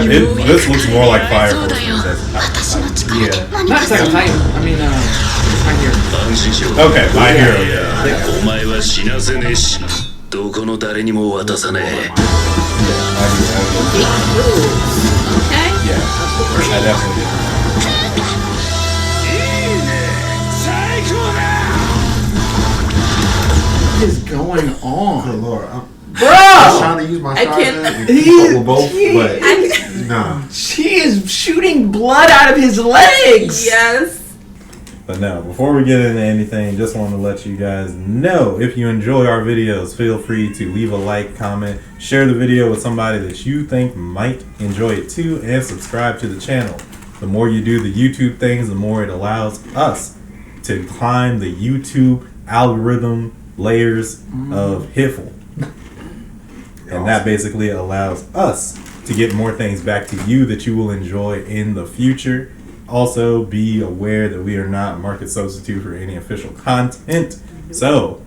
This looks more like Fire Force than Yeah. Not Attack on Titan. I mean, My Hero. Okay, My Hero, yeah. お前は死なせねえし、どこの誰にも渡さねえ。 Okay. Yeah, I definitely do. What is going on? Good lord. I'm Bruh! trying to use my shotgun and He- keep up with both, but I- nah. She is shooting blood out of his legs! Yes. But no, before we get into anything, just want to let you guys know, if you enjoy our videos, feel free to leave a like, comment, share the video with somebody that you think might enjoy it too, and subscribe to the channel. The more you do the YouTube things, the more it allows us to climb the YouTube algorithm layers of Hiffle. And that basically allows us to get more things back to you that you will enjoy in the future. Also, be aware that we are not market substitute for any official content. So,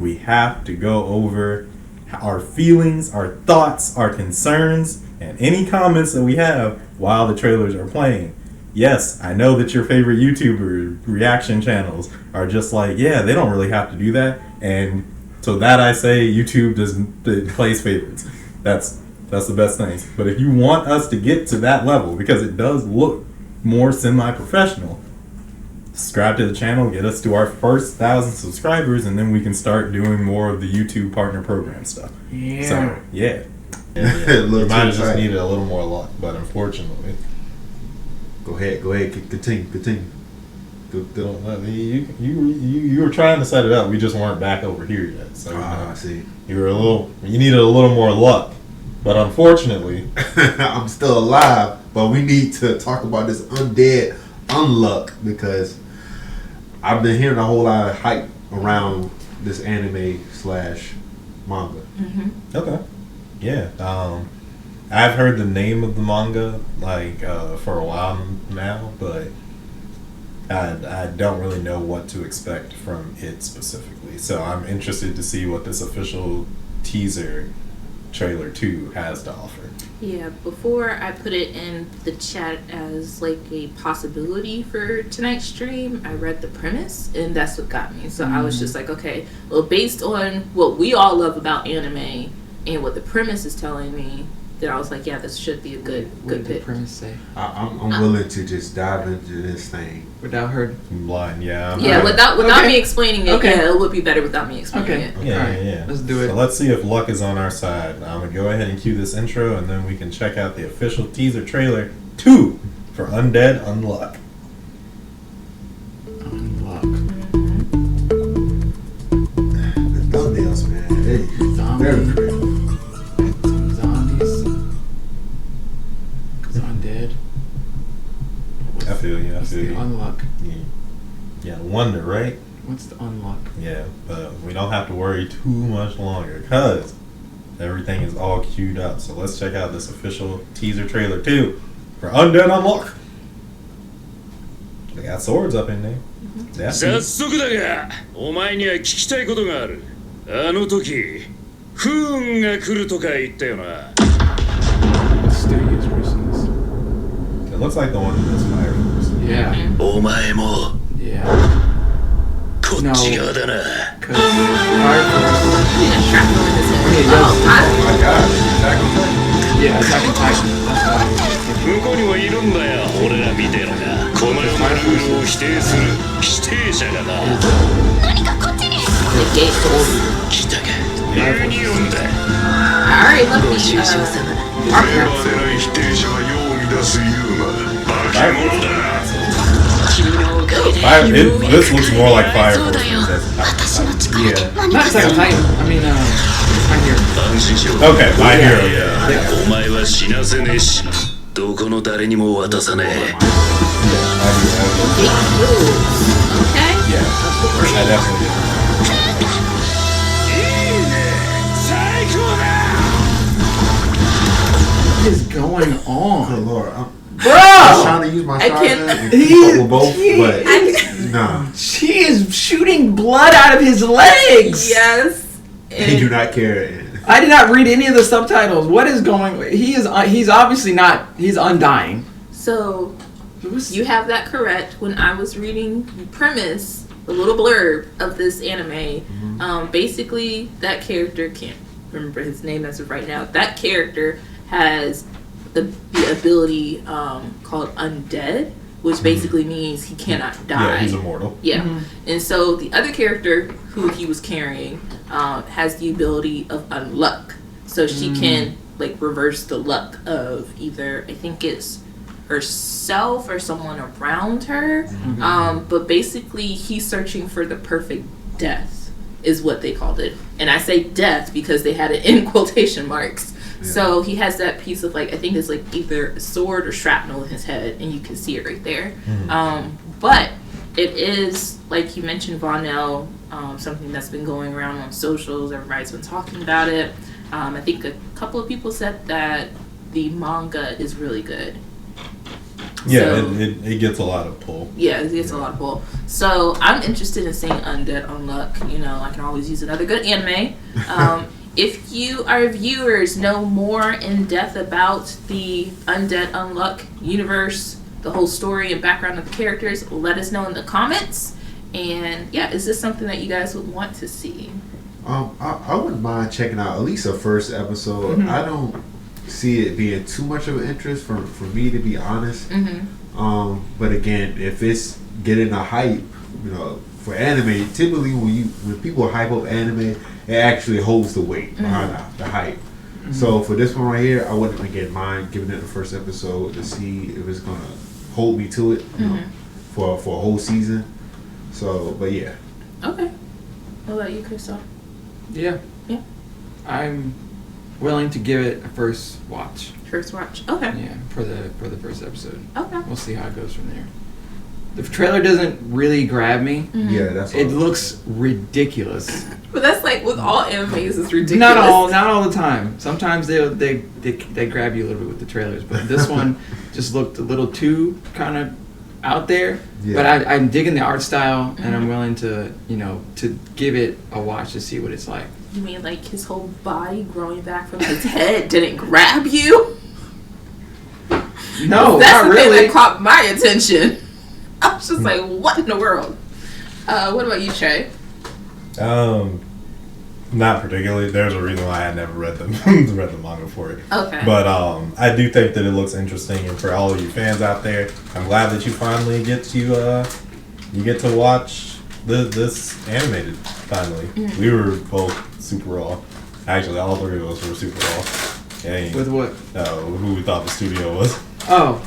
we have to go over our feelings, our thoughts, our concerns, and any comments that we have while the trailers are playing. Yes, I know that your favorite YouTuber reaction channels are just like, yeah, they don't really have to do that. And so that I say YouTube it plays favorites. That's the best thing. But if you want us to get to that level, because it does look more semi-professional, subscribe to the channel, get us to our first 1,000 subscribers, and then we can start doing more of the YouTube partner program stuff. Yeah. So, yeah. A You little might have too just tight. needed a little more luck, but unfortunately. Go ahead. Continue. You were trying to set it up, we just weren't back over here yet. So I see. you needed a little more luck. But unfortunately, I'm still alive, but we need to talk about this Undead Unluck because I've been hearing a whole lot of hype around this anime / manga. okay. Yeah. I've heard the name of the manga for a while now, but I don't really know what to expect from it specifically. So I'm interested to see what this official teaser trailer 2 has to offer. Yeah, before I put it in the chat as like a possibility for tonight's stream, I read the premise and that's what got me. So I was just like, okay, well, based on what we all love about anime and what the premise is telling me, then I was like, yeah, this should be a good What did the pick. premise say? I'm willing to just dive into this thing. Without her. I'm blind, yeah. Yeah, without Okay. me explaining it, Okay. yeah, it would be better without me explaining Okay. it. Yeah. Let's do it. So let's see if luck is on our side. I'm gonna go ahead and cue this intro, and then we can check out the official teaser trailer 2 for Undead Unluck. Unlock. The thumbnails, man. Hey, Zombie. very creative. Some zombies. Undead. I feel you. What's the unlock? Yeah, wonder, right? What's the unlock? Yeah, but we don't have to worry too much longer because everything is all queued up. So let's check out this official teaser trailer 2 for Undead Unluck. They got swords up in there. That's 早速だが、お前には聞きたいことがある。あの時、不運が来るとか言ったよな。What studios version is? It looks like the one in this Fire Force. Yeah. お前も Yeah. こっち側だな。 Cause Fire Force. Yeah, shrapnel in his head. Yeah, Oh, Oh my God. Attack on Titan. Yeah, Attack on Titan. That's why. 向こうにはいるんだよ、俺らみてえのが。この世のルールを否定する否定者がな。the gate. 来たか。ユニオンだ。 Alright, let me 出ない否定者は世を乱すユーマ。化け物だ。 This looks more like Fire Force than Yeah. Not Attack on Titan. I mean, My Hero. 安心しろ。 Okay, My Hero, yeah. お前は死なせねえし、どこの誰にも渡さねえ。 Okay. Yeah, I definitely do. 最高だ。 What is going Good on? lord. I'm Bruh! trying to use my I shotgun can't- and keep up with both, but nah. She is shooting blood out of his legs! Yes. They do not care. I did not read any of the subtitles. What is going? He's obviously not. He's undying. So you have that correct. When I was reading the premise, the little blurb of this anime, basically that character, can't remember his name as of right now, that character has the ability called Undead, which basically means he cannot die. Yeah, he's immortal. Yeah. And so the other character who he was carrying has the ability of Unluck. So she can like reverse the luck of either, I think it's herself or someone around her. But basically he's searching for the perfect death is what they called it. And I say death because they had it in quotation marks. So he has that piece of like, I think it's like either a sword or shrapnel in his head, and you can see it right there. But it is, like you mentioned, Vonell, something that's been going around on socials. Everybody's been talking about it. I think a couple of people said that the manga is really good. Yeah, So, it gets a lot of pull. yeah, it gets a lot of pull. So I'm interested in seeing Undead Unluck. You know, I can always use another good anime. If you, our viewers, know more in depth about the Undead Unluck universe, the whole story and background of the characters, let us know in the comments. And yeah, is this something that you guys would want to see? I wouldn't mind checking out at least a first episode. I don't see it being too much of an interest for me, to be honest. But again, if it's getting a hype, you know, for anime, typically when people hype up anime, it actually holds the weight behind the hype. So for this one right here, I wouldn't again mind giving it the first episode to see if it's gonna hold me to it, you know, for a whole season. So, but yeah. Okay. What about you, Christoph? Yeah. Yeah. I'm willing to give it a first watch. First watch. Okay. Yeah, for the first episode. Okay. We'll see how it goes from there. The trailer doesn't really grab me. Yeah, that's It looks ridiculous. But that's like with all animes, it's ridiculous. Not all the time. Sometimes they grab you a little bit with the trailers, but this one just looked a little too kind of out there. Yeah. But I'm digging the art style, and I'm willing to to give it a watch to see what it's like. You mean like his whole body growing back from his head didn't grab you? No, that's not the thing really. that caught my attention. I was just like, what in the world? What about you, Trey? Not particularly. There's a reason why I had never read the manga for it. Okay. But I do think that it looks interesting, and for all of you fans out there, I'm glad that you finally get to watch this animated. Finally, we were both super raw. Actually, all three of us were super raw. With what? Who we thought the studio was. Oh.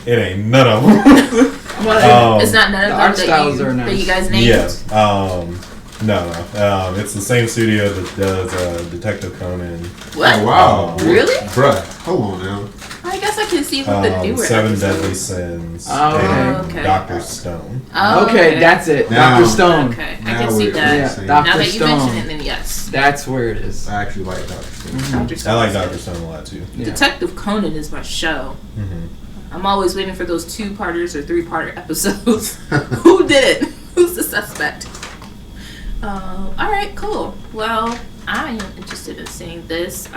It ain't none of them. Well, it's not none of the them art styles are nice. that you guys named? Yeah. No. It's the same studio that does Detective Conan. What? Oh, wow. Really? Bruh, hold on now. I guess I can see what the newer Seven episodes. Deadly Sins Oh, and okay. Dr. Stone. Oh, okay, that's it. Now- Dr. Stone. Okay, I Now can see we're that. saying- Dr. Now that you Stone. mention it, then yes. That's where it is. I actually like Dr. Stone. Dr. I Stone like is Dr. good. Stone a lot too. Yeah. Detective Conan is my show. I'm always waiting for those 2-parters or 3-parter episodes. Who did it? Who's the suspect? All right, cool. Well, I am interested in seeing this.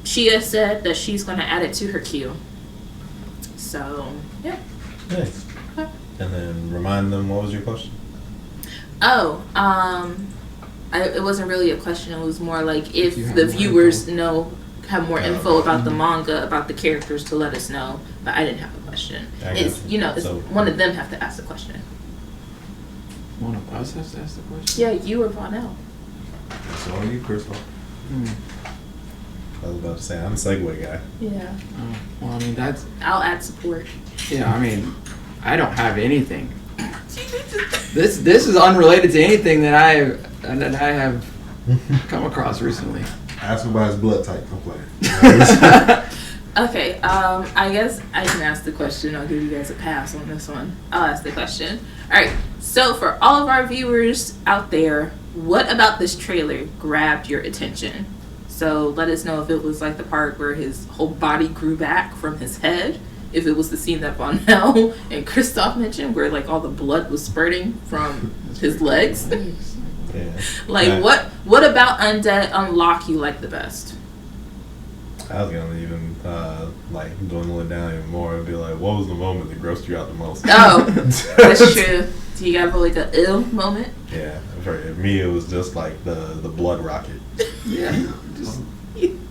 Shia said that she's going to add it to her queue. So, yeah. Nice. Okay. And then remind them, what was your question? Oh, it wasn't really a question. It was more like if you have the more viewers info. have more info about the manga, about the characters, to let us know. But I didn't have a question. I It's got it's so- one of them have to ask the question. One of us has to ask the question? Yeah, you or Vonell. That's all you, Christoph. I was about to say, I'm a Segway guy. Yeah. Oh, well, I mean, that's... I'll add support. Yeah, I mean, I don't have anything. This is unrelated to anything that I have come across recently. Ask him about his blood type. I'm playing. Okay, I guess I can ask the question. I'll give you guys a pass on this one. I'll ask the question. Alright, so for all of our viewers out there, what about this trailer grabbed your attention? So let us know if it was like the part where his whole body grew back from his head, if it was the scene that Vonell and Christoph mentioned where like all the blood was spurting from his legs. Yeah. Like, Yeah. what about Undead Unlock you like the best? I was gonna even like dwindle it down even more and be like, what was the moment that grossed you out the most? Oh, that's true. Do you have like a ill moment? Yeah, for me it was just like the blood rocket. Yeah. Just,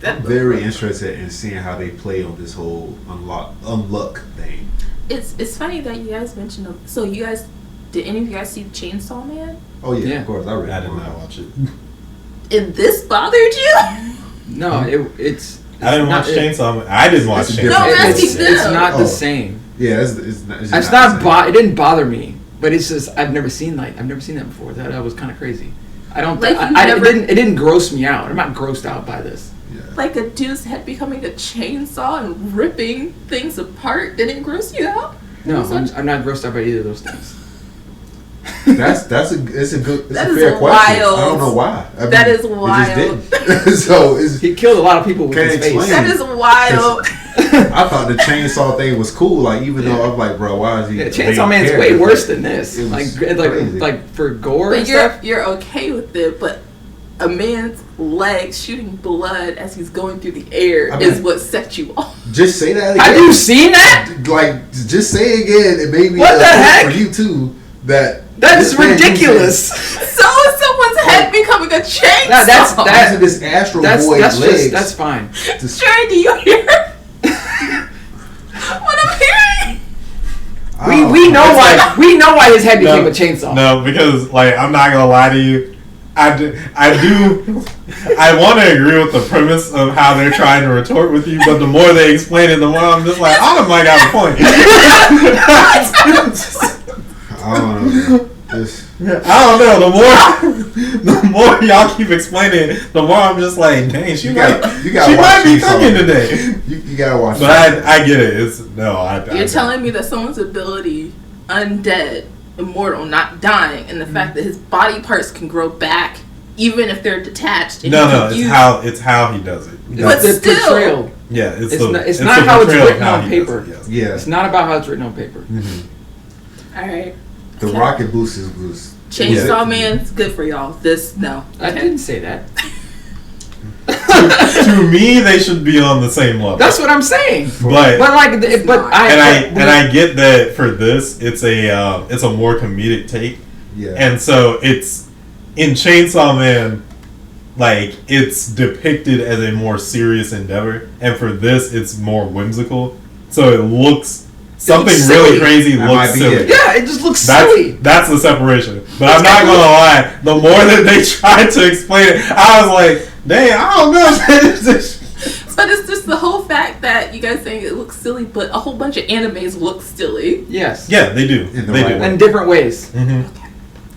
I'm very interested in seeing how they play on this whole unluck thing. It's funny that you guys mentioned them. So you guys, did any of you guys see Chainsaw Man? Oh yeah, Yeah. of course. I read. I did not watch it. And this bothered you? no, it's. I didn't watch Chainsaw Man. I didn't watch it's Chainsaw No, Man. I'm It's asking them. not Oh. the same. Yeah, it's not. It's not. It didn't bother me, but it's just I've never seen that before. That was kind of crazy. I don't. Like, I, you I, never- it didn't gross me out. I'm not grossed out by this. Yeah. Like a dude's head becoming a chainsaw and ripping things apart didn't gross you out? No, Such- I'm not grossed out by either of those things. It's That a is fair question. wild. I don't know why. I That is it just wild. didn't. So it's. He killed a lot of people with Can't his face. explain. That is wild. I thought the chainsaw thing was cool. Like even though I'm like, bro, why is he? Yeah, main Chainsaw Man's way character? worse than this. It Like, was crazy. like for gore and But you're stuff. you're okay with it, but a man's legs shooting blood as he's going through the air I mean- is what set you off. Just say that again. Have you seen that? Like, just say it again. It made me What the heck? for you too. That That's this man ridiculous. So is someone's head becoming a chainsaw. No, that's- Using this Astro That's Boy that's legs. just that's fine. Sure, do you hear what I'm hearing? We know It's why like- we know why his head became a chainsaw. No, because like I'm not gonna lie to you. I want to agree with the premise of how they're trying to retort with you, but the more they explain it, the more I'm just like, I might have a point. I don't know. I don't know. The more y'all keep explaining it, the more I'm just like, dang, she You might, gotta she watch might be Chainsaw cooking Man. today. You gotta watch. But I get it. It's no, You're telling me that someone's ability, undead, immortal, not dying, and the fact that his body parts can grow back even if they're detached. And he No, can it's how he does it. But the still- portrayal. Yeah, It's not not how it's written how on he does paper. it, yes. Yeah, It's not about how it's written on paper. All right, the rocket boost was. Chainsaw Man's good for y'all. This no. I didn't say that. To me, they should be on the same level. That's what I'm saying. But like, It's but not. I get that for this, it's a more comedic take, Yeah. and so it's in Chainsaw Man, like it's depicted as a more serious endeavor, and for this, it's more whimsical. So it looks something looks really silly. crazy That looks might be silly. it. yeah, it just looks silly. That's the separation. But I'm not gonna lie. The more that they tried to explain it, I was like, "Dang, I don't know." But it's just the whole fact that you guys saying it looks silly, but a whole bunch of animes look silly. Yes. Yeah, they do. In the They right do. way. In different ways. Mhm.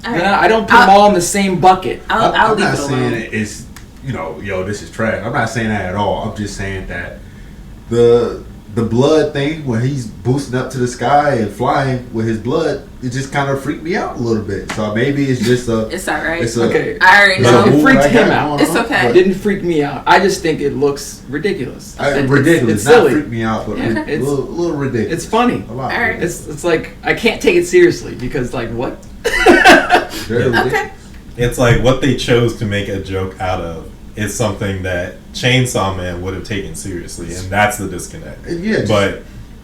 All And right. I don't put them all in the same bucket. I'll I'm leave not it saying alone. it's yo, this is trash. I'm not saying that at all. I'm just saying that the blood thing when he's boosting up to the sky and flying with his blood, it just kind of freaked me out a little bit. So maybe it's just a. It's alright. It's a Okay. I already it's a know. It move freaked I got him out. going It's on, okay. It didn't freak me out. I just think it looks ridiculous. ridiculous. It's not silly. freak me out, but Yeah, a little ridiculous. It's funny. A lot. Alright. It's like I can't take it seriously because like what? Very ridiculous. Okay. It's like what they chose to make a joke out of is something that Chainsaw Man would have taken seriously, and that's the disconnect. Yeah,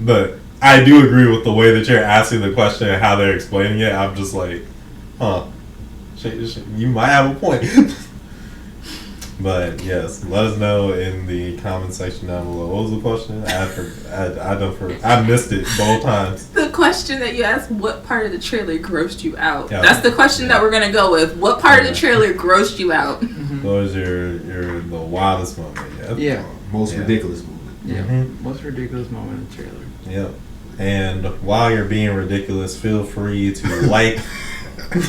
But I do agree with the way that you're asking the question and how they're explaining it. I'm just like, huh, you might have a point. But yes, let us know in the comment section down below. What was the question? I missed it both times. The question that you asked, what part of the trailer grossed you out? Yeah. That's the question that we're gonna go with. What part of the trailer grossed you out? What was your the wildest moment? Yep. Yeah. most Yeah. ridiculous moment. Yeah. Mhm. Most ridiculous moment in the trailer. Yep. And while you're being ridiculous, feel free to like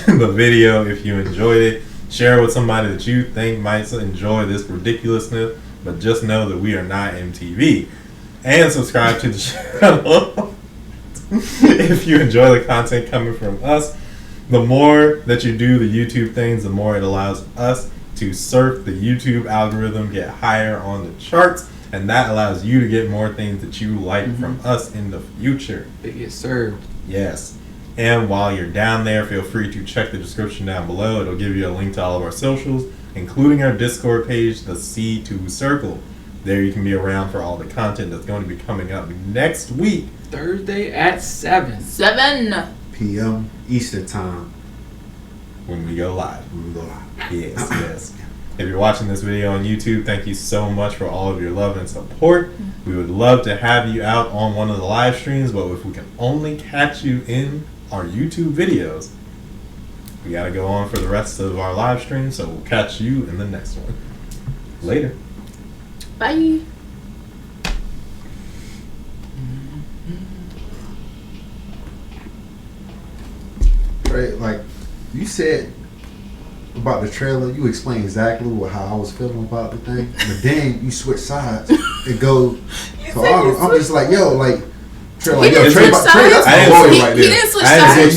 the video if you enjoyed it. Share it with somebody that you think might enjoy this ridiculousness. But just know that we are not MTV. And subscribe to the channel if you enjoy the content coming from us. The more that you do the YouTube things, the more it allows us to surf the YouTube algorithm, get higher on the charts, and that allows you to get more things that you like from us in the future. It gets served. Yes. And while you're down there, feel free to check the description down below. It'll give you a link to all of our socials, including our Discord page, the C2 Circle. There you can be around for all the content that's going to be coming up next week. Thursday at 7. 7 p.m. Eastern time. When we go live. We will go live. Yes, yes. If you're watching this video on YouTube, thank you so much for all of your love and support. We would love to have you out on one of the live streams, but if we can only catch you in our YouTube videos, we got to go on for the rest of our live stream, so we'll catch you in the next one. Later. Bye. Right, like you said about the trailer, you explained exactly how I was feeling about the thing, but then you switch sides and go. So I'm just like, yo, like, trailer, like, yo, He Trey, didn't switch Trey, sides? that's my boy He right He there. didn't switch I didn't sides.